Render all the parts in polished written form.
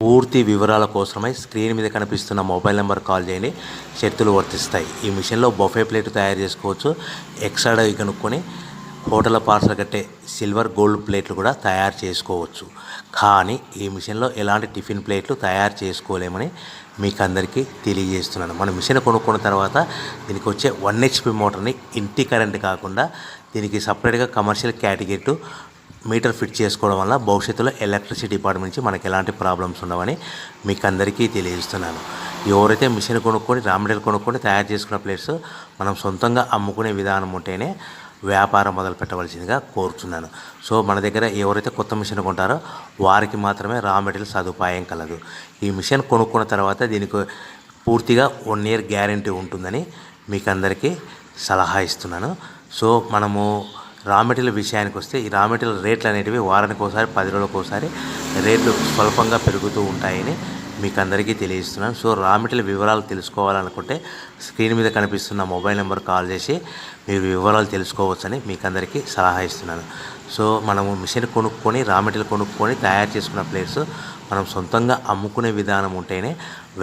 పూర్తి వివరాల కోసమై స్క్రీన్ మీద కనిపిస్తున్న మొబైల్ నెంబర్ కాల్ చేయండి. షరతులు వర్తిస్తాయి. ఈ మిషన్లో బఫే ప్లేట్ తయారు చేసుకోవచ్చు. ఎక్స్ట్రా డై కనుక్కొని హోటల్ పార్సల్ కట్టే సిల్వర్ గోల్డ్ ప్లేట్లు కూడా తయారు చేసుకోవచ్చు. కానీ ఈ మిషన్లో ఎలాంటి టిఫిన్ ప్లేట్లు తయారు చేసుకోలేమని మీకు అందరికీ తెలియజేస్తున్నాను. మన మిషన్ కొనుక్కున్న తర్వాత దీనికి వచ్చే 1 HP మోటార్ని ఇంటి కరెంట్ కాకుండా దీనికి సపరేట్గా కమర్షియల్ కేటగిరీ మీటర్ ఫిట్ చేసుకోవడం వల్ల భవిష్యత్తులో ఎలక్ట్రిసిటీ డిపార్ట్మెంట్ నుంచి మనకి ఎలాంటి ప్రాబ్లమ్స్ ఉండవని మీకు అందరికీ తెలియజేస్తున్నాను. ఎవరైతే మిషన్ కొనుక్కొని రా మెటీరియల్ కొనుక్కొని తయారు చేసుకున్న ప్లేట్స్ మనం సొంతంగా అమ్ముకునే విధానం ఉంటేనే వ్యాపారం మొదలు పెట్టవలసిందిగా కోరుతున్నాను. సో మన దగ్గర ఎవరైతే కొత్త మిషన్ కొంటారో వారికి మాత్రమే రా మెటీరియల్ సదుపాయం కలదు. ఈ మిషన్ కొనుక్కున్న తర్వాత దీనికి పూర్తిగా 1 year గ్యారంటీ ఉంటుందని మీకు అందరికీ సలహా ఇస్తున్నాను. సో మనము రా మెటీరియల్ విషయానికి వస్తే ఈ రా మెటీరియల్ రేట్లు అనేటివి వారానికి ఒకసారి 10 రోజులకు ఒకసారి రేట్లు స్వల్పంగా పెరుగుతూ ఉంటాయని మీకు అందరికీ తెలియజేస్తున్నాను. సో రా మెటీరియల్ వివరాలు తెలుసుకోవాలనుకుంటే స్క్రీన్ మీద కనిపిస్తున్న మొబైల్ నెంబర్ కాల్ చేసి మీరు వివరాలు తెలుసుకోవచ్చని మీకు అందరికీ సలహా ఇస్తున్నాను. సో మనము మిషన్ కొనుక్కొని రా మెటీరియల్ కొనుక్కొని తయారు చేసుకున్న ప్లేట్స్ మనం సొంతంగా అమ్ముకునే విధానం ఉంటేనే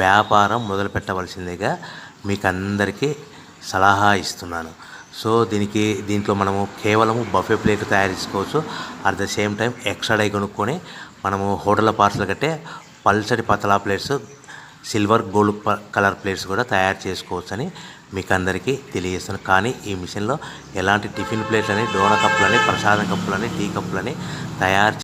వ్యాపారం మొదలు పెట్టవలసిందిగా మీకు అందరికీ సలహా ఇస్తున్నాను. సో దీంట్లో మనము కేవలము బఫే ప్లేట్ తయారు చేసుకోవచ్చు. At the same time extra die కొనుక్కొని మనము హోటల్ పార్సల్ కట్టే పల్చటి పతలా plates silver gold colour plates కూడా తయారు చేసుకోవచ్చు అని మీకు అందరికీ తెలియజేస్తాను. కానీ ఈ మిషన్లో ఎలాంటి టిఫిన్ ప్లేట్లని, డోనా కప్పులని, ప్రసాదం కప్పులని, టీ కప్పులని తయారు